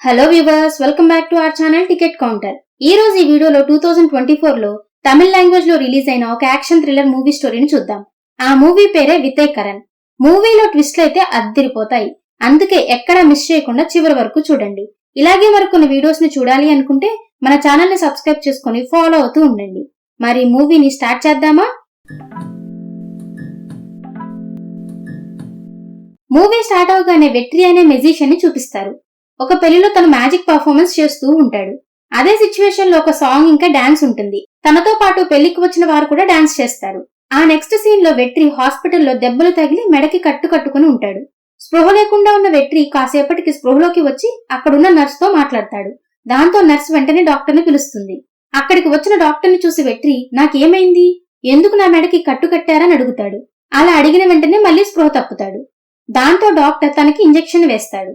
Hello viewers, welcome back to our channel ticket counter. ఈ రోజు ఈ వీడియోలో 2024 లో తమిళ లాంగ్వేజ్ లో రిలీజ్ అయిన ఒక యాక్షన్ థ్రిల్లర్ మూవీ స్టోరీని చూద్దాం. ఆ మూవీ పేరే వితై కరణ్. మూవీలో ట్విస్ట్లు అయితే అద్దిరిపోతాయి. అందుకే ఎక్కడా మిస్ చేయకుండా చివరి వరకు చూడండి. ఇలాగే మరికొన్ని వీడియోస్ ని చూడాలి అనుకుంటే మన ఛానల్ ని సబ్స్క్రైబ్ చేసుకుని ఫాలో అవుతూ ఉండండి. మరి మూవీని స్టార్ట్ చేద్దామా? మూవీ స్టార్ట్ అవగానే వెట్రి అనే మెజిషియన్ ని చూపిస్తారు. ఒక పెళ్లిలో తను మ్యాజిక్ పర్ఫార్మెన్స్ చేస్తూ ఉంటాడు. అదే సిచ్యువేషన్ లో ఒక సాంగ్ ఇంకా డాన్స్ ఉంటుంది. తనతో పాటు పెళ్లికి వచ్చిన వారు కూడా డాన్స్ చేస్తారు. ఆ నెక్స్ట్ సీన్ లో వెట్రి హాస్పిటల్లో దెబ్బలు తగిలి మెడకి కట్టుకుని ఉంటాడు. స్పృహ లేకుండా ఉన్న వెట్రి కాసేపటికి స్పృహలోకి వచ్చి అక్కడున్న నర్స్ తో మాట్లాడతాడు. దాంతో నర్స్ వెంటనే డాక్టర్ ని పిలుస్తుంది. అక్కడికి వచ్చిన డాక్టర్ ని చూసి వెట్రి, నాకేమైంది, ఎందుకు నా మెడకి కట్టారని అడుగుతాడు. అలా అడిగిన వెంటనే మళ్లీ స్పృహ తప్పుతాడు. దాంతో డాక్టర్ తనకి ఇంజెక్షన్ వేస్తాడు.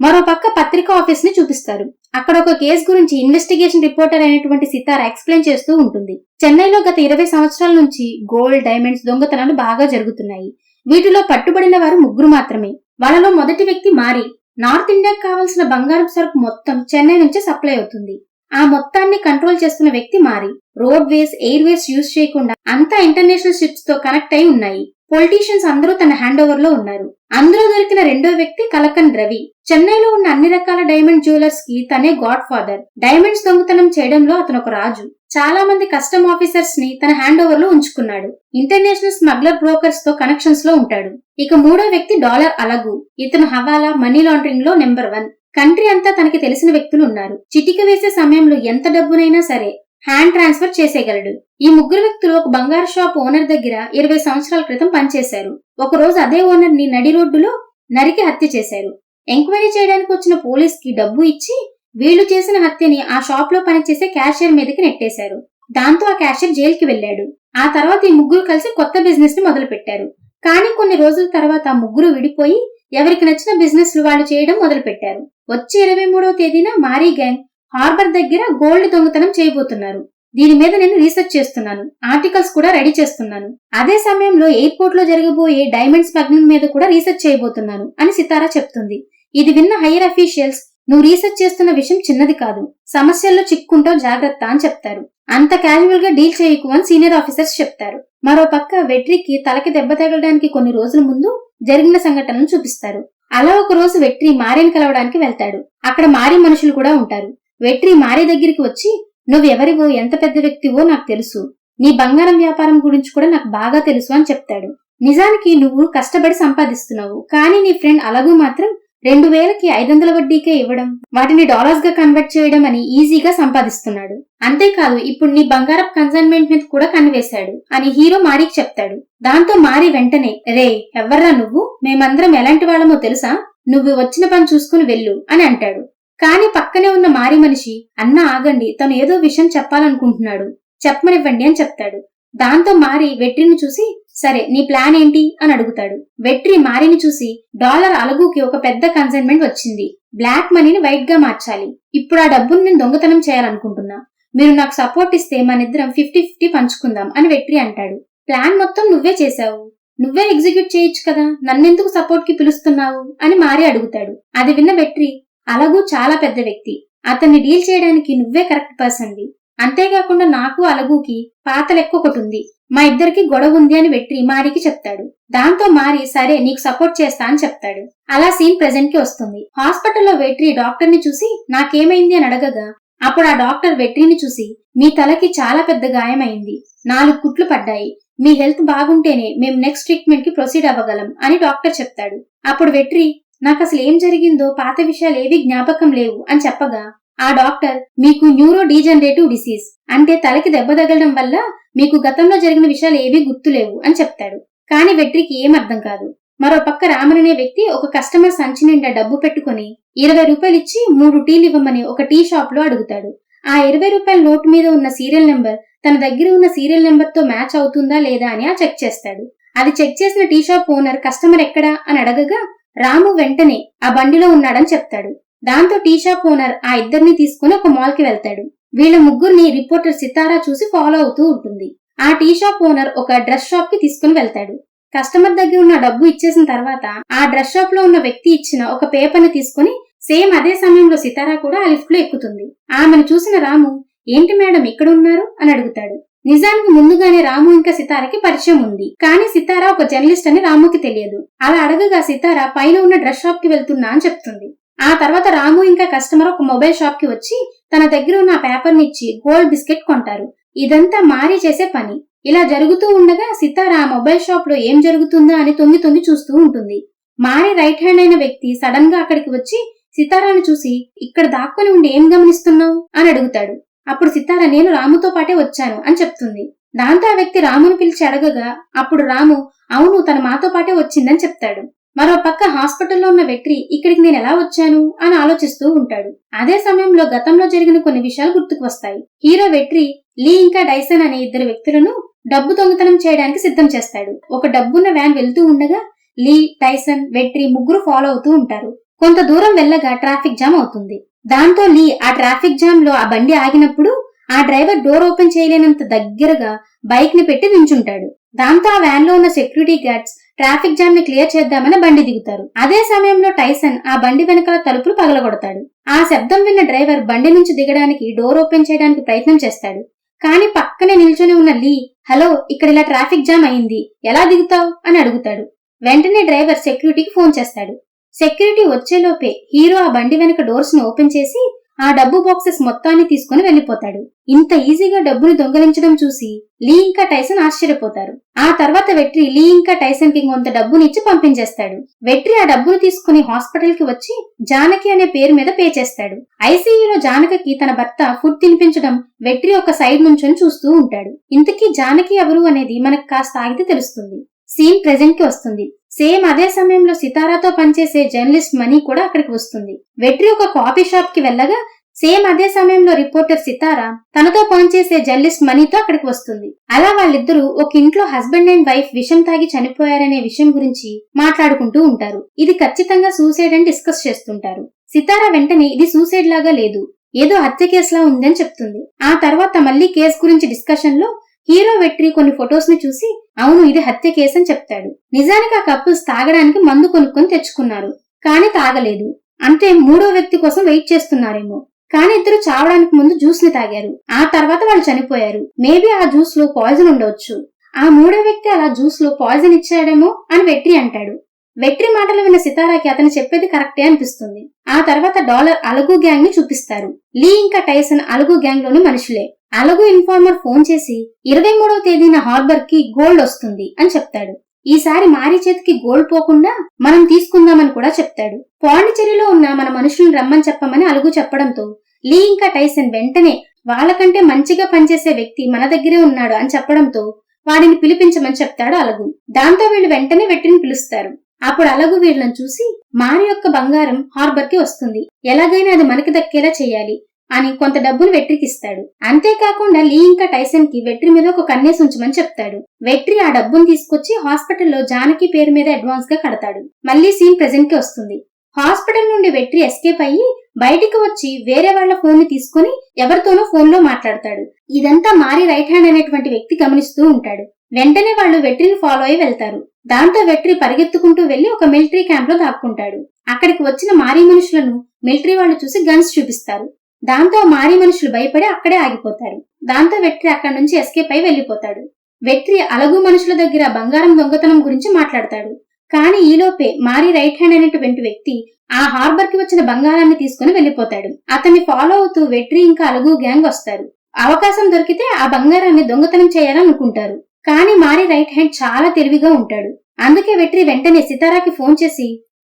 మరోపక్క పత్రికా ఆఫీస్ ని చూపిస్తారు. అక్కడ ఒక కేసు గురించి ఇన్వెస్టిగేషన్ రిపోర్టర్ అయినటువంటి సితారా ఎక్స్ప్లెయిన్ చేస్తూ ఉంటుంది. చెన్నైలో గత 20 సంవత్సరాల నుంచి గోల్డ్, డైమండ్స్ దొంగతనాలు బాగా జరుగుతున్నాయి. వీటిలో పట్టుబడిన వారు 3 మాత్రమే. వాళ్ళలో మొదటి వ్యక్తి మారి. నార్త్ ఇండియాకు కావాల్సిన బంగారం సరుకు మొత్తం చెన్నై నుంచే సప్లై అవుతుంది. ఆ మొత్తాన్ని కంట్రోల్ చేస్తున్న వ్యక్తి మారి. రోడ్ వేస్, ఎయిర్ వేస్ యూజ్ చేయకుండా అంతా ఇంటర్నేషనల్ షిప్స్ తో కనెక్ట్ అయి ఉన్నాయి. పొలిటీషియన్స్ అందరూ తన హ్యాండ్ ఓవర్ లో ఉన్నారు. అందులో దొరికిన రెండో వ్యక్తి కలకన్ రవి. చెన్నైలో ఉన్న అన్ని రకాల డైమండ్ జ్యువెలర్స్ కి తనే గాడ్ ఫాదర్. డైమండ్స్ దొంగతనం చేయడంలో అతను ఒక రాజు. చాలా మంది కస్టమ్ ఆఫీసర్స్ ని తన హ్యాండ్ ఓవర్ లో ఉంచుకున్నాడు. ఇంటర్నేషనల్ స్మగ్లర్ బ్రోకర్స్ తో కనెక్షన్స్ లో ఉంటాడు. ఇక మూడో వ్యక్తి డాలర్ అలగు. ఇతను హవాలా, మనీ లాండరింగ్ లో నెంబర్ 1. కంట్రీ అంతా తనకి తెలిసిన వ్యక్తులు ఉన్నారు. చిటిక వేసే సమయంలో ఎంత డబ్బునైనా సరే హ్యాండ్ ట్రాన్స్ఫర్ చేసేయగలడు. ఈ 3 వ్యక్తులు ఒక బంగారు షాప్ ఓనర్ దగ్గర 20 సంవత్సరాల క్రితం పనిచేశారు. ఒకరోజు అదే ఓనర్ ని నడి రోడ్డులో నరికి హత్య చేశారు. ఎంక్వైరీ చేయడానికి వచ్చిన పోలీస్ కి డబ్బు ఇచ్చి వీళ్లు చేసిన హత్యని ఆ షాప్ లో పనిచేసే క్యాషియర్ మీదకి నెట్టేశారు. దాంతో ఆ క్యాషియర్ జైలుకి వెళ్లాడు. ఆ తర్వాత ఈ 3 కలిసి కొత్త బిజినెస్ ని మొదలు పెట్టారు. కానీ కొన్ని రోజుల తర్వాత 3 విడిపోయి ఎవరికి నచ్చిన బిజినెస్ లు వాళ్ళు చేయడం మొదలు పెట్టారు. వచ్చే 23వ తేదీన మారీ గ్యాంగ్ హార్బర్ దగ్గర గోల్డ్ దొంగతనం చేయబోతున్నారు. దీని మీద నేను రీసెర్చ్ చేస్తున్నాను. ఆర్టికల్స్ కూడా రెడీ చేస్తున్నాను. అదే సమయంలో ఎయిర్పోర్ట్ లో జరగబోయే డైమండ్ స్మగ్లింగ్ మీద కూడా రీసెర్చ్ చేయబోతున్నాను అని సితారా చెప్తుంది. ఇది విన్న హైయర్ అఫీషియల్స్, నువ్వు రీసెర్చ్ చేస్తున్న విషయం చిన్నది కాదు, సమస్యల్లో చిక్కుంటావు, జాగ్రత్త అని చెప్తారు. అంత క్యాజువల్ గా డీల్ చేయకు అని సీనియర్ ఆఫీసర్స్ చెప్తారు. మరోపక్క వెట్రికి తలకి దెబ్బ తగలడానికి కొన్ని రోజుల ముందు జరిగిన సంఘటనను చూపిస్తారు. అలా ఒక రోజు వెట్రి మారిని కలవడానికి వెళ్తాడు. అక్కడ మారి మనుషులు కూడా ఉంటారు. వెట్రి మారి దగ్గరికి వచ్చి, నువ్వెవరివో, ఎంత పెద్ద వ్యక్తివో నాకు తెలుసు, నీ బంగారం వ్యాపారం గురించి కూడా నాకు బాగా తెలుసు అని చెప్తాడు. నిజానికి నువ్వు కష్టపడి సంపాదిస్తున్నావు, కానీ నీ ఫ్రెండ్ అలగు మాత్రం 2000కి 500 వడ్డీకే ఇవ్వడం, వాటిని డాలర్స్ గా కన్వర్ట్ చేయడం అని ఈజీగా సంపాదిస్తున్నాడు. అంతేకాదు ఇప్పుడు నీ బంగారపు కన్సైన్మెంట్ మీద కూడా కనివేశాడు అని హీరో మారికి చెప్తాడు. దాంతో మారి వెంటనే, రే ఎవర్రా నువ్వు, మేమందరం ఎలాంటి వాళ్ళమో తెలుసా, నువ్వు వచ్చిన పని చూసుకుని వెళ్ళు అని అంటాడు. కానీ పక్కనే ఉన్న మారి మనిషి, అన్న ఆగండి, తను ఏదో విషయం చెప్పాలనుకుంటున్నాడు, చెప్పమనివ్వండి అని చెప్తాడు. దాంతో మారి వెట్రిని చూసి, సరే నీ ప్లాన్ ఏంటి అని అడుగుతాడు. వెట్రి మారిని చూసి, డాలర్ అలగుకి ఒక పెద్ద కన్సైన్మెంట్ వచ్చింది, బ్లాక్ మనీని వైట్ గా మార్చాలి, ఇప్పుడు ఆ డబ్బును నేను దొంగతనం చేయాలనుకుంటున్నా, మీరు నాకు సపోర్ట్ ఇస్తే మనిద్దరం 50-50 పంచుకుందాం అని వెట్రి అంటాడు. ప్లాన్ మొత్తం నువ్వే చేశావు, నువ్వే ఎగ్జిక్యూట్ చేయొచ్చు కదా, నన్నెందుకు సపోర్ట్ కి పిలుస్తున్నావు అని మారి అడుగుతాడు. అది విన్న వెట్రి, అలగు చాలా పెద్ద వ్యక్తి, అతన్ని డీల్ చేయడానికి నువ్వే కరెక్ట్ పర్సన్వి, అంతేకాకుండా నాకు అలగుకి పాత లెక్క ఒకటి ఉంది, మా ఇద్దరికి గొడవ ఉంది అని వెట్రి మారికి చెప్తాడు. దాంతో మారి సరే నీకు సపోర్ట్ చేస్తా అని చెప్తాడు. అలా సీన్ ప్రెజెంట్ కి వస్తుంది. హాస్పిటల్లో వెట్రి డాక్టర్ ని చూసి నాకేమైంది అని అడగగా, అప్పుడు ఆ డాక్టర్ వెట్రిని చూసి, మీ తలకి చాలా పెద్ద గాయమైంది, 4 కుట్లు పడ్డాయి, మీ హెల్త్ బాగుంటేనే మేము నెక్స్ట్ ట్రీట్మెంట్ కి ప్రొసీడ్ అవ్వగలం అని డాక్టర్ చెప్తాడు. అప్పుడు వెట్రి, నాకు అసలు ఏం జరిగిందో పాత విషయాలు ఏవీ జ్ఞాపకం లేవు అని చెప్పగా, ఆ డాక్టర్, మీకు న్యూరో డీజనరేటివ్ డిసీజ్, అంటే తలకి దెబ్బ తగలడం వల్ల మీకు గతంలో జరిగిన విషయాలు ఏవీ గుర్తులేవు అని చెప్తాడు. కానీ వెట్రికి ఏం అర్థం కాదు. మరో పక్క రామన్ అనే వ్యక్తి ఒక కస్టమర్ సంచి నిండా డబ్బు పెట్టుకుని 20 రూపాయలు ఇచ్చి 3 టీలు ఇవ్వమని ఒక టీ షాప్ లో అడుగుతాడు. ఆ 20 రూపాయల నోటు మీద ఉన్న సీరియల్ నెంబర్ తన దగ్గర ఉన్న సీరియల్ నెంబర్ తో మ్యాచ్ అవుతుందా లేదా అని చెక్ చేస్తాడు. అది చెక్ చేసిన టీ షాప్ ఓనర్ కస్టమర్ ఎక్కడా అని అడగగా, రాము వెంటనే ఆ బండిలో ఉన్నాడని చెప్తాడు. దాంతో టీ షాప్ ఓనర్ ఆ ఇద్దరిని తీసుకుని ఒక మాల్ కి వెళ్తాడు. వీళ్ళ 3ని రిపోర్టర్ సితారా చూసి ఫాలో అవుతూ ఉంటుంది. ఆ టీ షాప్ ఓనర్ ఒక డ్రెస్ షాప్ కి తీసుకుని వెళ్తాడు. కస్టమర్ దగ్గర ఉన్న డబ్బు ఇచ్చేసిన తర్వాత ఆ డ్రెస్ షాప్ లో ఉన్న వ్యక్తి ఇచ్చిన ఒక పేపర్ ని తీసుకుని సేమ్ అదే సమయంలో సితారా కూడా ఆ లిఫ్ట్ లో ఎక్కుతుంది. ఆమెను చూసిన రాము, ఏంటి మేడం ఇక్కడ ఉన్నారు అని అడుగుతాడు. నిజానికి ముందుగానే రాము ఇంకా సితారాకి పరిచయం ఉంది. కానీ సితారా ఒక జర్నలిస్ట్ అని రాముకి తెలియదు. అలా అడగగా సితారా పైన ఉన్న డ్రెస్ షాప్ కి వెళ్తున్నా అని చెప్తుంది. ఆ తర్వాత రాము ఇంకా కస్టమర్ ఒక మొబైల్ షాప్ కి వచ్చి తన దగ్గర ఉన్న పేపర్ నిచ్చి గోల్డ్ బిస్కెట్ కొంటారు. ఇదంతా మారి చేసే పని. ఇలా జరుగుతూ ఉండగా సితారా ఆ మొబైల్ షాప్ లో ఏం జరుగుతుందా అని తొంగి తొంగి చూస్తూ ఉంటుంది. మారి రైట్ హ్యాండ్ అయిన వ్యక్తి సడన్ గా అక్కడికి వచ్చి సితారాను చూసి, ఇక్కడ దాక్కుని ఉండి ఏం గమనిస్తున్నావు అని అడుగుతాడు. అప్పుడు సితారా, నేను రాముతో పాటే వచ్చాను అని చెప్తుంది. దాంతో ఆ వ్యక్తి రామును పిలిచి అడగగా అప్పుడు రాము, అవును తన మాతో పాటే వచ్చిందని చెప్తాడు. మరో పక్క హాస్పిటల్లో ఉన్న వెట్రి ఇక్కడికి నేను ఎలా వచ్చాను అని ఆలోచిస్తూ ఉంటాడు. అదే సమయంలో గతంలో జరిగిన కొన్ని విషయాలు గుర్తుకు వస్తాయి. హీరో వెట్రి లీ ఇంకా డైసన్ అనే ఇద్దరు వ్యక్తులను డబ్బు దొంగతనం చేయడానికి సిద్ధం చేస్తాడు. ఒక డబ్బున్న వ్యాన్ వెళ్తూ ఉండగా లీ, టైసన్, వెట్రి ముగ్గురు ఫాలో అవుతూ ఉంటారు. కొంత దూరం వెళ్ళగా ట్రాఫిక్ జామ్ అవుతుంది. దాంతో లీ ఆ ట్రాఫిక్ జామ్ లో ఆ బండి ఆగినప్పుడు ఆ డ్రైవర్ డోర్ ఓపెన్ చేయలేనంత దగ్గరగా బైక్ ని పెట్టి నించుంటాడు. దాంతో ఆ వ్యాన్ లో ఉన్న సెక్యూరిటీ గార్డ్స్ ట్రాఫిక్ జామ్ ని క్లియర్ చేద్దామని బండి దిగుతారు. అదే సమయంలో టైసన్ ఆ బండి వెనకాల తలుపులు పగలగొడతాడు. ఆ శబ్దం విన్న డ్రైవర్ బండి నుంచి దిగడానికి డోర్ ఓపెన్ చేయడానికి ప్రయత్నం చేస్తాడు. కానీ పక్కనే నిల్చొని ఉన్న లీ, హలో ఇక్కడ ఇలా ట్రాఫిక్ జామ్ అయింది, ఎలా దిగుతావు అని అడుగుతాడు. వెంటనే డ్రైవర్ సెక్యూరిటీకి ఫోన్ చేస్తాడు. సెక్యూరిటీ వచ్చేలోపే హీరో ఆ బండి వెనక డోర్స్ ను ఓపెన్ చేసి ఆ డబ్బు బాక్సెస్ మొత్తాన్ని తీసుకుని వెళ్లిపోతాడు. ఇంత ఈజీగా డబ్బును దొంగలించడం చూసి లీ ఇంకా టైసన్ ఆశ్చర్యపోతారు. ఆ తర్వాత వెట్రి లీ ఇంకా టైసన్ కి కొంత డబ్బునిచ్చి పంపించేస్తాడు. వెట్రి ఆ డబ్బును తీసుకుని హాస్పిటల్ కి వచ్చి జానకి అనే పేరు మీద పే చేస్తాడు. ఐసీయూలో జానకి తన భర్త ఫుడ్ తినిపించడం వెట్రి ఒక సైడ్ నుంచొని చూస్తూ ఉంటాడు. ఇంతకీ జానకి ఎవరు అనేది మనకు కాస్త ఆగితే తెలుస్తుంది. సీన్ ప్రెజెంట్ కి వస్తుంది. సేమ్ అదే సమయంలో సితారాతో పనిచేసే జర్నలిస్ట్ మనీ కూడా అక్కడికి వస్తుంది. వెట్రి ఒక కాఫీ షాప్ కి వెళ్ళగా సేమ్ అదే సమయంలో రిపోర్టర్ సితారా తనతో పనిచేసే జర్నలిస్ట్ మనీతో అక్కడికి వస్తుంది. అలా వాళ్ళిద్దరూ ఒక ఇంట్లో హస్బెండ్ అండ్ వైఫ్ విషం తాగి చనిపోయారనే విషయం గురించి మాట్లాడుకుంటూ ఉంటారు. ఇది ఖచ్చితంగా సూసైడ్ అని డిస్కస్ చేస్తుంటారు. సితారా వెంటనే ఇది సూసైడ్ లాగా లేదు, ఏదో హత్య కేసులా ఉందని చెప్తుంది. ఆ తర్వాత మళ్లీ కేసు గురించి డిస్కషన్ లో హీరో వెట్రి కొన్ని ఫొటోస్ ని చూసి అవును ఇది హత్య కేసు అని చెప్తాడు. నిజానికి ఆ కపుల్స్ తాగడానికి మందు కొనుక్కొని తెచ్చుకున్నారు, కానీ తాగలేదు. అంటే మూడో వ్యక్తి కోసం వెయిట్ చేస్తున్నారేమో. కానీ ఇద్దరు చావడానికి ముందు జ్యూస్ ని తాగారు. ఆ తర్వాత వాళ్ళు చనిపోయారు. మేబీ ఆ జ్యూస్ లో పాయిజన్ ఉండవచ్చు. ఆ మూడో వ్యక్తి అలా జ్యూస్ లో పాయిజన్ ఇచ్చాడేమో అని వెట్రి అంటాడు. వెట్రి మాటలు విన్న సితారాకి అతను చెప్పేది కరెక్టే అనిపిస్తుంది. ఆ తర్వాత డాలర్ అలగు గ్యాంగ్ ని చూపిస్తారు. లీ ఇంకా టైసన్ అలగు గ్యాంగ్ లోని మనుషులే. అలగు ఇన్ఫార్మర్ ఫోన్ చేసి 23వ తేదీన హార్బర్ కి గోల్డ్ వస్తుంది అని చెప్తాడు. ఈసారి మారి చేతికి గోల్డ్ పోకుండా మనం తీసుకుందామని కూడా చెప్తాడు. పాండిచేరిలో ఉన్న మన మనుషులను రమ్మని చెప్పమని అలుగు చెప్పడంతో లీ ఇంకా టైసన్ వెంటనే వాళ్ళకంటే మంచిగా పనిచేసే వ్యక్తి మన దగ్గరే ఉన్నాడు అని చెప్పడంతో వాడిని పిలిపించమని చెప్తాడు అలగు. దాంతో వీళ్ళు వెంటనే వెట్టిని పిలుస్తారు. అప్పుడు అలగు వీళ్ళని చూసి మారి యొక్క బంగారం హార్బర్ కి వస్తుంది, ఎలాగైనా అది మనకి దక్కేలా చేయాలి అని కొంత డబ్బును వెట్రికి ఇస్తాడు. అంతేకాకుండా లీ ఇంకా టైసన్ కి వెట్రి మీద ఒక కన్నేసి ఉంచమని చెప్తాడు. వెట్రి ఆ డబ్బును తీసుకొచ్చి హాస్పిటల్లో జానకి పేరు మీద అడ్వాన్స్ గా కడతాడు. మళ్లీ సీన్ ప్రెజెంట్ కి వస్తుంది. హాస్పిటల్ నుండి వెట్రి ఎస్కేప్ అయ్యి బయటికి వచ్చి వేరే వాళ్ల ఫోన్ ని తీసుకుని ఎవరితోనో ఫోన్ లో మాట్లాడతాడు. ఇదంతా మారి రైట్ హ్యాండ్ అనేటువంటి వ్యక్తి గమనిస్తూ ఉంటాడు. వెంటనే వాళ్ళు వెట్రిని ఫాలో అయి వెళ్తారు. దాంతో వెట్రి పరిగెత్తుకుంటూ వెళ్లి ఒక మిలిటరీ క్యాంప్ లో దాక్కుంటాడు. అక్కడికి వచ్చిన మారీ మనుషులను మిలిటరీ వాళ్ళు చూసి గన్స్ చూపిస్తారు. దాంతో మారీ మనుషులు భయపడి అక్కడే ఆగిపోతారు. దాంతో వెట్రి అక్కడి నుంచి ఎస్కేప్ అయి వెళ్లిపోతాడు. వెట్రి అలగు మనుషుల దగ్గర బంగారం దొంగతనం గురించి మాట్లాడతాడు. కానీ ఈలోపే మారీ రైట్ హ్యాండ్ అనేటువంటి వ్యక్తి ఆ హార్బర్ కి వచ్చిన బంగారాన్ని తీసుకుని వెళ్లిపోతాడు. అతన్ని ఫాలో అవుతూ వెట్రి ఇంకా అలగు గ్యాంగ్ వస్తారు. అవకాశం దొరికితే ఆ బంగారాన్ని దొంగతనం చేయాలనుకుంటారు. కానీ మారీ రైట్ హ్యాండ్ చాలా తెలివిగా ఉంటాడు. అందుకే వెట్రి వెంటనే సితారాకి ఫోన్ చేసి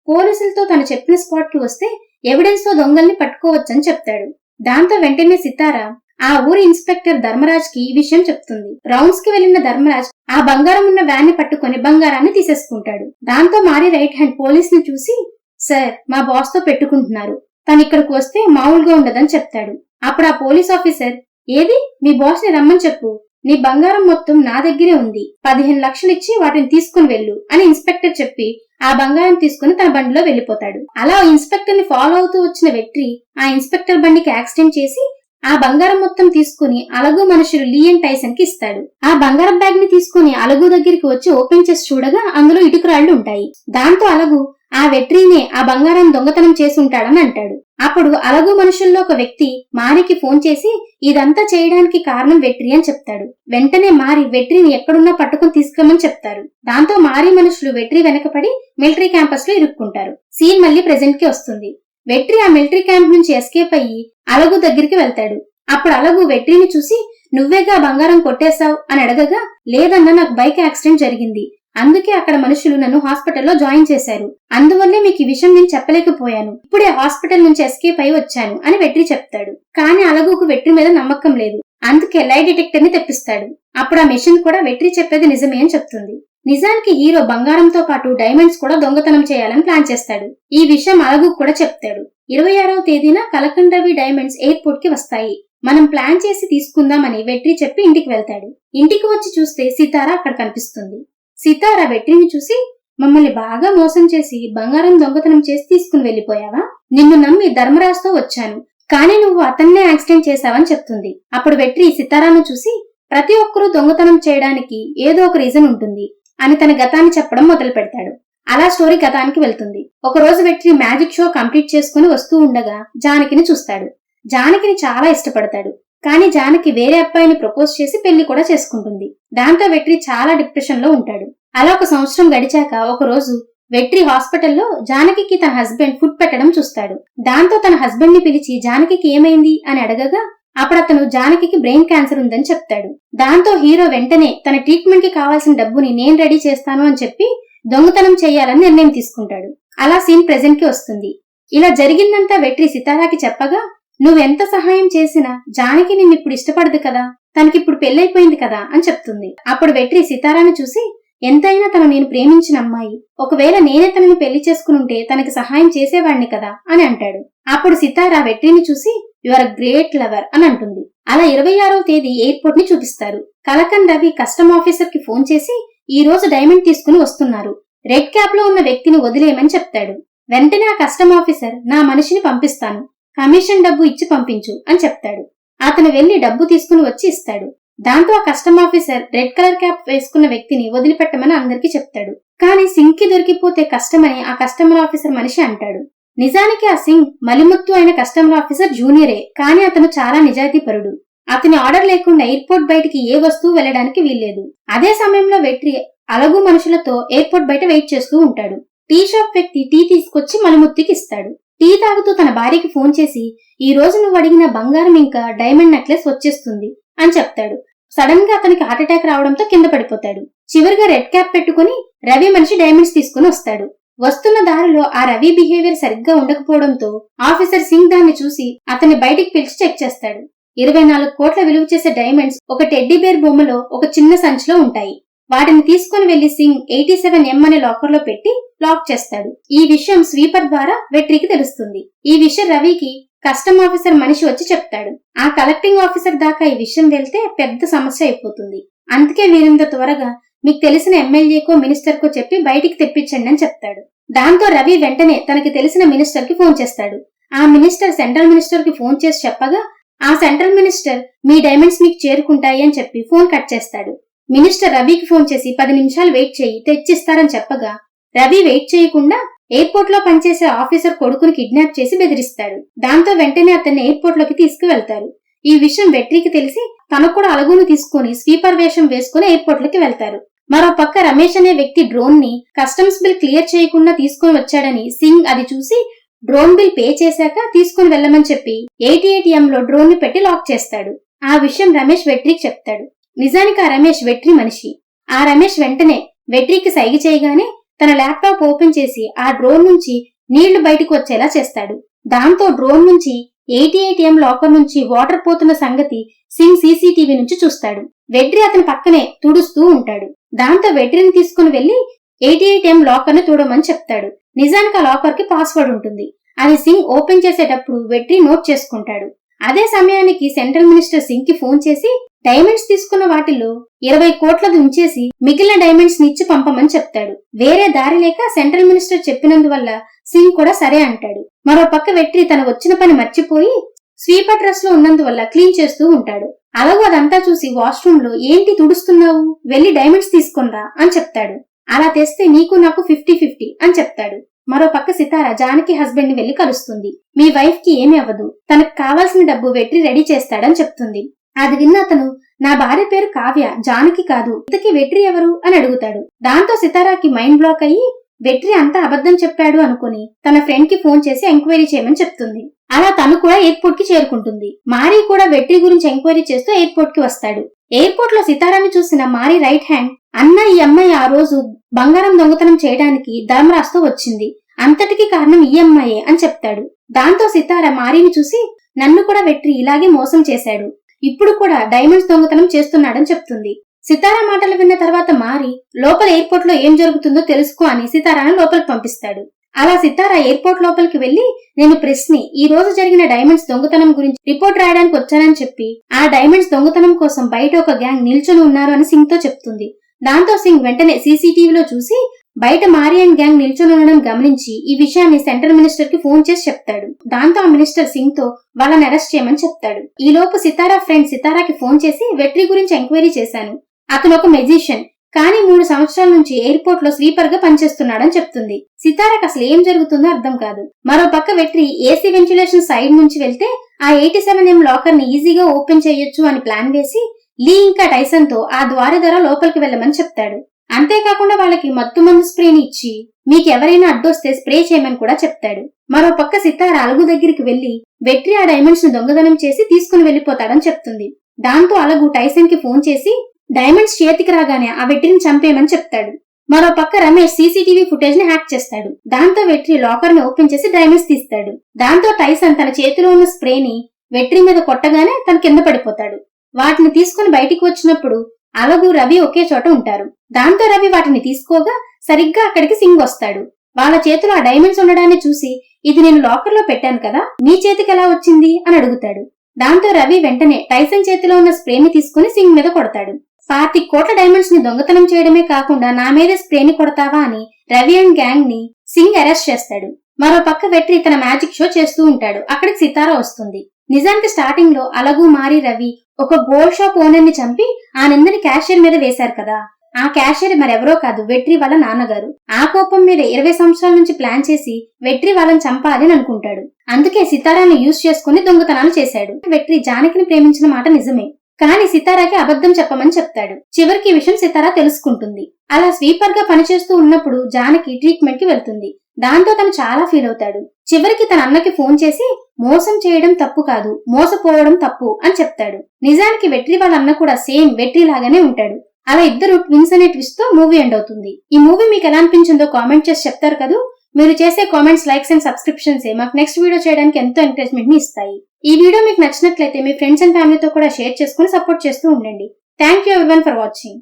పోలీసులతో తను చెప్పిన స్పాట్ కి వస్తే ఎవిడెన్స్ తో దొంగల్ని పట్టుకోవచ్చని చెప్తాడు. దాంతో వెంటనే సితారా ఆ ఊరి ఇన్స్పెక్టర్ ధర్మరాజ్ కి ఈ విషయం చెప్తుంది. రౌండ్స్ కి వెళ్లిన ధర్మరాజ్ ఆ బంగారం ఉన్న వ్యాన్ ని పట్టుకుని బంగారాన్ని తీసేసుకుంటాడు. దాంతో మారీ రైట్ హ్యాండ్ పోలీస్ ని చూసి, సార్ మా బాస్ తో పెట్టుకుంటున్నారు, తను ఇక్కడికి వస్తే మామూలుగా ఉండదని చెప్తాడు. అప్పుడు ఆ పోలీస్ ఆఫీసర్, ఏది మీ బాస్ ని రమ్మని చెప్పు, నీ బంగారం మొత్తం నా దగ్గరే ఉంది, 15 లక్షలు ఇచ్చి వాటిని తీసుకుని వెళ్ళు అని ఇన్స్పెక్టర్ చెప్పి ఆ బంగారం తీసుకుని తన బండిలో వెళ్లిపోతాడు. అలా ఇన్స్పెక్టర్ ని ఫాలో అవుతూ వచ్చిన వెట్రి ఆ ఇన్స్పెక్టర్ బండికి యాక్సిడెంట్ చేసి ఆ బంగారం మొత్తం తీసుకుని అలగు మనుషులు లీ అండ్ టైసన్ కి ఇస్తాడు. ఆ బంగారం బ్యాగ్ ని తీసుకుని అలగు దగ్గరికి వచ్చి ఓపెన్ చేసి చూడగా అందులో ఇటుకరాళ్లు ఉంటాయి. దాంతో అలగు ఆ వెట్రీనే ఆ బంగారం దొంగతనం చేసుంటాడని అంటాడు. అప్పుడు అలగు మనుషుల్లో ఒక వ్యక్తి మారికి ఫోన్ చేసి ఇదంతా చేయడానికి కారణం వెట్రి అని చెప్తాడు. వెంటనే మారి వెట్రిని ఎక్కడున్నా పట్టుకుని తీసుకురమ్మని చెప్తారు. దాంతో మారి మనుషులు వెట్రి వెనకపడి మిలిటరీ క్యాంపస్ లో ఇరుక్కుంటారు. సీన్ మళ్ళీ ప్రెజెంట్ కి వస్తుంది. వెట్రి ఆ మిలిటరీ క్యాంప్ నుంచి ఎస్కేప్ అయ్యి అలగు దగ్గరికి వెళ్తాడు. అప్పుడు అలగు వెట్రిని చూసి నువ్వేగా బంగారం కొట్టేశావు అని అడగగా, లేదన్నా నాకు బైక్ యాక్సిడెంట్ జరిగింది, అందుకే అక్కడ మనుషులు నన్ను హాస్పిటల్లో జాయిన్ చేశారు, అందువల్లే మీకు ఈ విషయం నేను చెప్పలేకపోయాను, ఇప్పుడే హాస్పిటల్ నుంచి ఎస్కేప్ అయి వచ్చాను అని వెట్రి చెప్తాడు. కానీ అలగుకు వెట్రి మీద నమ్మకం లేదు. అందుకే లై డిటెక్టర్ ని తెప్పిస్తాడు. అప్పుడు ఆ మెషిన్ కూడా వెట్రి చెప్పేది నిజమే అని చెప్తుంది. నిజానికి హీరో బంగారంతో పాటు డైమండ్స్ కూడా దొంగతనం చేయాలని ప్లాన్ చేస్తాడు. ఈ విషయం అలగు కూడా చెప్తాడు. 26వ తేదీన కలకండ్ రవి డైమండ్స్ ఎయిర్పోర్ట్ కి వస్తాయి, మనం ప్లాన్ చేసి తీసుకుందామని వెట్రి చెప్పి ఇంటికి వెళ్తాడు. ఇంటికి వచ్చి చూస్తే సితార అక్కడ కనిపిస్తుంది. సితార వెట్రిని చూసి, మమ్మల్ని బాగా మోసం చేసి బంగారం దొంగతనం చేసి తీసుకుని వెళ్లిపోయావా? నిన్ను నమ్మి ధర్మరాజుతో వచ్చాను, కానీ నువ్వు అతన్నే యాక్సిడెంట్ చేశావని చెప్తుంది. అప్పుడు వెట్రి సితారాను చూసి, ప్రతి ఒక్కరూ దొంగతనం చేయడానికి ఏదో ఒక రీజన్ ఉంటుంది అని తన గతాన్ని చెప్పడం మొదలు పెడతాడు. అలా స్టోరీ గతానికి వెళ్తుంది. ఒక రోజు వెట్రి మ్యాజిక్ షో కంప్లీట్ చేసుకుని వస్తూ ఉండగా జానకిని చూస్తాడు. జానకిని చాలా ఇష్టపడతాడు. కానీ జానకి వేరే అబ్బాయిని ప్రపోజ్ చేసి పెళ్లి కూడా చేసుకుంటుంది. దాంతో వెట్రి చాలా డిప్రెషన్ లో ఉంటాడు. అలా ఒక సంవత్సరం గడిచాక ఒక రోజు వెట్రి హాస్పిటల్లో జానకి తన హస్బెండ్ ఫుడ్ పెట్టడం చూస్తాడు. దాంతో తన హస్బెండ్ ని పిలిచి జానకి ఏమైంది అని అడగగా, అప్పుడు అతను జానకి బ్రెయిన్ క్యాన్సర్ ఉందని చెప్తాడు. దాంతో హీరో వెంటనే తన ట్రీట్మెంట్ కి కావాల్సిన డబ్బుని నేను రెడీ చేస్తాను అని చెప్పి దొంగతనం చేయాలని నిర్ణయం తీసుకుంటాడు. అలా సీన్ ప్రెజెంట్ కి వస్తుంది. ఇలా జరిగిందంతా వెట్రి సితారాకి చెప్పగా, నువ్వెంత సహాయం చేసినా జానకి నిన్నిప్పుడు ఇష్టపడదు కదా, తనకిప్పుడు పెళ్ళైపోయింది కదా అని చెప్తుంది. అప్పుడు వెట్రి సితారాను చూసి, ఎంతైనా తను నేను ప్రేమించిన అమ్మాయి, ఒకవేళ నేనే తనని పెళ్లి చేసుకునుంటే తనకి సహాయం చేసేవాడిని కదా అని అంటాడు. అప్పుడు సితారా వెట్రిని చూసి, యు ఆర్ గ్రేట్ లవర్ అని అంటుంది. అలా 26వ తేదీ ఎయిర్పోర్ట్ ని చూపిస్తారు. కలకండ్ రవి కస్టమ్ ఆఫీసర్ కి ఫోన్ చేసి ఈ రోజు డైమండ్ తీసుకుని వస్తున్నారు, రెడ్ క్యాప్ లో ఉన్న వ్యక్తిని వదిలేయమని చెప్తాడు. వెంటనే ఆ కస్టమ్ ఆఫీసర్, నా మనిషిని పంపిస్తాను, కమిషన్ డబ్బు ఇచ్చి పంపించు అని చెప్తాడు. అతను వెళ్లి డబ్బు తీసుకుని వచ్చి ఇస్తాడు. దాంతో ఆ custom officer red colour cap వేసుకున్న వ్యక్తిని వదిలిపెట్టమని అందరికీ చెప్తాడు. కానీ సింగ్ కి దొరికిపోతే కష్టమని ఆ కస్టమర్ ఆఫీసర్ మనిషి అంటాడు. నిజానికి ఆ సింగ్ మలిముత్తు అయిన కస్టమర్ ఆఫీసర్ జూనియరే, కానీ అతను చాలా నిజాయితీపరుడు. అతని ఆర్డర్ లేకుండా ఎయిర్పోర్ట్ బయటికి ఏ వస్తువు వెళ్లడానికి వీల్లేదు. అదే సమయంలో వెట్రి అలగు మనుషులతో ఎయిర్పోర్ట్ బయట వెయిట్ చేస్తూ ఉంటాడు. టీ షాప్ వ్యక్తి టీ తీసుకొచ్చి మలిముత్తుకి ఇస్తాడు. టీ తాగుతూ తన భార్యకి ఫోన్ చేసి, ఈ రోజు నువ్వు అడిగిన బంగారం ఇంకా డైమండ్ నెక్లెస్ వచ్చేస్తుంది అని చెప్తాడు. సడన్ గా అతనికి హార్ట్ అటాక్ రావడంతో కింద పడిపోతాడు. చివరిగా రెడ్ క్యాప్ పెట్టుకుని రవి మనిషి డైమండ్స్ తీసుకుని వస్తాడు. వస్తున్న దారిలో ఆ రవి బిహేవియర్ సరిగ్గా ఉండకపోవడంతో ఆఫీసర్ సింగ్ దాన్ని చూసి అతన్ని బయటికి పిలిచి చెక్ చేస్తాడు. 24 కోట్ల విలువ చేసే డైమండ్స్ ఒక టెడ్డీ బేర్ బొమ్మలో ఒక చిన్న సంచిలో ఉంటాయి. వాటిని తీసుకుని వెళ్లి సింగ్ 87M అనే లాకర్ లో పెట్టి లాక్ చేస్తాడు. ఈ విషయం స్వీపర్ ద్వారా వెట్రికి తెలుస్తుంది. ఈ విషయం రవికి కస్టమ్ ఆఫీసర్ మనిషి వచ్చి చెప్తాడు. ఆ కలెక్టింగ్ ఆఫీసర్ దాకా ఈ విషయం వెళ్తే పెద్ద సమస్య అయిపోతుంది. అందుకే వీరింత త్వరగా మీకు తెలిసిన ఎమ్మెల్యేకో మినిస్టర్ కో చెప్పి బయటికి తెప్పించండి అని చెప్తాడు. దాంతో రవి వెంటనే తనకి తెలిసిన మినిస్టర్ కి ఫోన్ చేస్తాడు. ఆ మినిస్టర్ సెంట్రల్ మినిస్టర్ కి ఫోన్ చేసి చెప్పగా, ఆ సెంట్రల్ మినిస్టర్ మీ డైమండ్స్ మీకు చేరుకుంటాయి అని చెప్పి ఫోన్ కట్ చేస్తాడు. మినిస్టర్ రవికి ఫోన్ చేసి 10 నిమిషాలు వెయిట్ చేయి, తెచ్చిస్తారని చెప్పగా రవి వెయిట్ చేయకుండా ఎయిర్పోర్ట్ లో పనిచేసే ఆఫీసర్ కొడుకుని కిడ్నాప్ చేసి బెదిరిస్తాడు. దాంతో వెంటనే అతన్ని ఎయిర్పోర్ట్ లోకి తీసుకువెళ్తారు. ఈ విషయం వెట్రికి తెలిసి తను కూడా అలగును తీసుకుని స్వీపర్ వేషం వేసుకుని ఎయిర్పోర్ట్ లోకి వెళ్తారు. మరో పక్క రమేష్ అనే వ్యక్తి డ్రోన్ ని కస్టమ్స్ బిల్ క్లియర్ చేయకుండా తీసుకుని వచ్చాడని సింగ్ అది చూసి డ్రోన్ బిల్ పే చేశాక తీసుకుని వెళ్లమని చెప్పి 88M లో డ్రోన్ ని పెట్టి లాక్ చేస్తాడు. ఆ విషయం రమేష్ వెట్రికి చెప్తాడు. నిజానికి ఆ రమేష్ వెట్రి మనిషి. ఆ రమేష్ వెంటనే వెట్రికి సైగ చేయగానే తన ల్యాప్టాప్ ఓపెన్ చేసి ఆ డ్రోన్ నుంచి నీళ్లు బయటకు వచ్చేలా చేస్తాడు. దాంతో డ్రోన్ నుంచి 88M లాకర్ నుంచి వాటర్ పోతున్న సంగతి సింగ్ సీసీటీవీ నుంచి చూస్తాడు. వెట్రి అతని పక్కనే తుడుస్తూ ఉంటాడు. దాంతో వెట్రిని తీసుకుని వెళ్లి 88M లాకర్ ను తుడమని చెప్తాడు. నిజానికి ఆ లాకర్ కి పాస్వర్డ్ ఉంటుంది. అది సింగ్ ఓపెన్ చేసేటప్పుడు వెట్రి నోట్ చేసుకుంటాడు. అదే సమయానికి సెంట్రల్ మినిస్టర్ సింగ్ కి ఫోన్ చేసి డైమండ్స్ తీసుకున్న వాటిలో 20 కోట్లది ఉంచేసి మిగిలిన డైమండ్స్ ని ఇచ్చి పంపమని చెప్తాడు. వేరే దారి లేక సెంట్రల్ మినిస్టర్ చెప్పినందువల్ల సింగ్ కూడా సరే అంటాడు. మరో పక్క వెట్రి తన వచ్చిన పని మర్చిపోయి స్వీపర్ డ్రెస్ లో ఉన్నందువల్ల క్లీన్ చేస్తూ ఉంటాడు. అలాగూ అదంతా చూసి వాష్రూమ్ లో ఏంటి తుడుస్తున్నావు, వెళ్లి డైమండ్స్ తీసుకునిరా అని చెప్తాడు. అలా తెస్తే నీకు నాకు 50-50 అని చెప్తాడు. మరో పక్క సితార జానకి హస్బెండ్ ని వెళ్లి కలుస్తుంది. మీ వైఫ్ కి ఏమీ అవ్వదు, తనకు కావాల్సిన డబ్బు వెట్రి రెడీ చేస్తాడని చెప్తుంది. అది విన్న అతను, నా భార్య పేరు కావ్య, జానకి కాదు, ఇంతకీ వెట్రి ఎవరు అని అడుగుతాడు. దాంతో సితారాకి మైండ్ బ్లాక్ అయ్యి వెట్రి అంతా అబద్ధం చెప్పాడు అనుకుని తన ఫ్రెండ్ కి ఫోన్ చేసి ఎంక్వైరీ చేయమని చెప్తుంది. అలా తను కూడా ఎయిర్పోర్ట్ కి చేరుకుంటుంది. మారీ కూడా వెట్రి గురించి ఎంక్వైరీ చేస్తూ ఎయిర్పోర్ట్ కి వస్తాడు. ఎయిర్పోర్ట్ లో సితారాని చూసిన మారీ రైట్ హ్యాండ్, అన్న ఈ అమ్మాయి ఆ రోజు బంగారం దొంగతనం చేయడానికి ధర్మరాజ్తో వచ్చింది, అంతటికి కారణం ఈ అమ్మాయే అని చెప్తాడు. దాంతో సితార మారీని చూసి, నన్ను కూడా వెట్రి ఇలాగే మోసం చేశాడు, ఇప్పుడు కూడా డైమండ్స్ దొంగతనం చేస్తున్నాడని చెప్తుంది. సితారా మాటలు విన్న తర్వాత మారి లోపల ఎయిర్పోర్ట్ లో ఏం జరుగుతుందో తెలుసుకో అని సితారాను లోపలికి పంపిస్తాడు. అలా సితారా ఎయిర్పోర్ట్ లోపలికి వెళ్లి, నేను ప్రెస్ని ఈ రోజు జరిగిన డైమండ్స్ దొంగతనం గురించి రిపోర్ట్ రాయడానికి వచ్చానని చెప్పి ఆ డైమండ్స్ దొంగతనం కోసం బయట ఒక గ్యాంగ్ నిల్చొని ఉన్నారు అని సింగ్ తో చెప్తుంది. దాంతో సింగ్ వెంటనే సీసీటీవీలో చూసి బయట మారీ అండ్ గ్యాంగ్ నిల్చొని ఉండడం గమనించి ఈ విషయాన్ని సెంట్రల్ మినిస్టర్ కి ఫోన్ చేసి చెప్తాడు. దాంతో ఆ మినిస్టర్ సింగ్ తో వాళ్ళని అరెస్ట్ చేయమని చెప్తాడు. ఈ లోపు సితారా ఫ్రెండ్ సితారాకి ఫోన్ చేసి వెట్రి గురించి ఎంక్వైరీ చేశాను, అతను ఒక మెజిషియన్, కానీ 3 సంవత్సరాల నుంచి ఎయిర్పోర్ట్ లో స్వీపర్ గా పనిచేస్తున్నాడని చెప్తుంది. సితారాకి అసలు ఏం జరుగుతుందో అర్థం కాదు. మరో పక్క వెట్రి ఏసీ వెంటిలేషన్ సైడ్ నుంచి వెళ్తే ఆ 87M లాకర్ ని ఈజీగా ఓపెన్ చేయొచ్చు అని ప్లాన్ వేసి లీ ఇంకా టైసన్ తో ఆ ద్వారి ద్వారా లోపలికి వెళ్లమని చెప్తాడు. అంతేకాకుండా వాళ్ళకి మత్తుమందు స్ప్రేని ఇచ్చి మీకెవరైనా అడ్డొస్తే స్ప్రే చేయమని కూడా చెప్తాడు. మరో పక్క సితార అలగు దగ్గరికి వెళ్లి వెట్రి ఆ డైమండ్స్ ను దొంగతనం చేసి తీసుకుని వెళ్లిపోతాడని చెప్తుంది. దాంతో అలగు టైసన్ కి ఫోన్ చేసి డైమండ్స్ చేతికి రాగానే ఆ వెట్రిని చంపేయమని చెప్తాడు. మరో పక్క రమేష్ సీసీటీవీ ఫుటేజ్ ని హ్యాక్ చేస్తాడు. దాంతో వెట్రి లాకర్ ని ఓపెన్ చేసి డైమండ్స్ తీస్తాడు. దాంతో టైసన్ తన చేతిలో ఉన్న స్ప్రేని వెట్రి మీద కొట్టగానే తన కింద పడిపోతాడు. వాటిని తీసుకుని బయటికి వచ్చినప్పుడు అలగు రవి ఒకే చోట ఉంటారు. దాంతో రవి వాటిని తీసుకోగా సరిగ్గా అక్కడికి సింగ్ వస్తాడు. వాళ్ళ చేతిలో ఆ డైమండ్స్ ఉండడాన్ని చూసి, ఇది నేను లాకర్ లో పెట్టాను కదా, నీ చేతికి ఎలా వచ్చింది అని అడుగుతాడు. దాంతో రవి వెంటనే టైసన్ చేతిలో ఉన్న స్ప్రేని తీసుకుని సింగ్ మీద కొడతాడు. 25 కోట్ల డైమండ్స్ ని దొంగతనం చేయడమే కాకుండా నా మీద స్ప్రేని కొడతావా అని రవి అండ్ గ్యాంగ్ ని సింగ్ అరెస్ట్ చేస్తాడు. మరో పక్క వెట్రి తన మ్యాజిక్ షో చేస్తూ ఉంటాడు. అక్కడికి సితారా వస్తుంది. నిజానికి స్టార్టింగ్ లో అలగు మారి రవి ఒక గోల్డ్ షాప్ ఓనర్ ని చంపి ఆ నిందని క్యాషియర్ మీద వేశారు కదా, ఆ క్యాషియర్ మరెవరో కాదు, వెట్రి వాళ్ళ నాన్నగారు. ఆ కోపం మీద 20 సంవత్సరాల నుంచి ప్లాన్ చేసి వెట్రి వాళ్ళని చంపాలి అని అనుకుంటాడు. అందుకే సితారాను యూజ్ చేసుకుని దొంగతనాలు చేశాడు. వెట్రి జానకిని ప్రేమించిన మాట నిజమే, కానీ సితారాకి అబద్ధం చెప్పమని చెప్తాడు. చివరికి ఈ విషయం సితారా తెలుసుకుంటుంది. అలా స్వీపర్ గా పనిచేస్తూ ఉన్నప్పుడు జానకి ట్రీట్మెంట్ కి వెళ్తుంది. దాంతో తను చాలా ఫీల్ అవుతాడు. చివరికి తన అన్నకి ఫోన్ చేసి మోసం చేయడం తప్పు కాదు, మోసపోవడం తప్పు అని చెప్తాడు. నిజానికి వెట్రి వాళ్ళ అన్న కూడా సేమ్ వెట్రి లాగానే ఉంటాడు. అలా ఇద్దరు ట్విన్స్ అనే ట్విస్ట్ తో మూవీ ఎండ్ అవుతుంది. ఈ మూవీ మీకు ఎలా అనిపించిందో కామెంట్ చేసి చెప్తారు కదా. మీరు చేసే కామెంట్స్, లైక్స్ అండ్ సబ్స్క్రిప్షన్స్ మాకు నెక్స్ట్ వీడియో చేయడానికి ఎంతో ఎంకరేజ్మెంట్ ని ఇస్తాయి. ఈ వీడియో మీకు నచ్చినట్లయితే మీ ఫ్రెండ్స్ అండ్ ఫ్యామిలీతో కూడా షేర్ చేసుకుని సపోర్ట్ చేస్తూ ఉండండి. Thank you everyone for watching.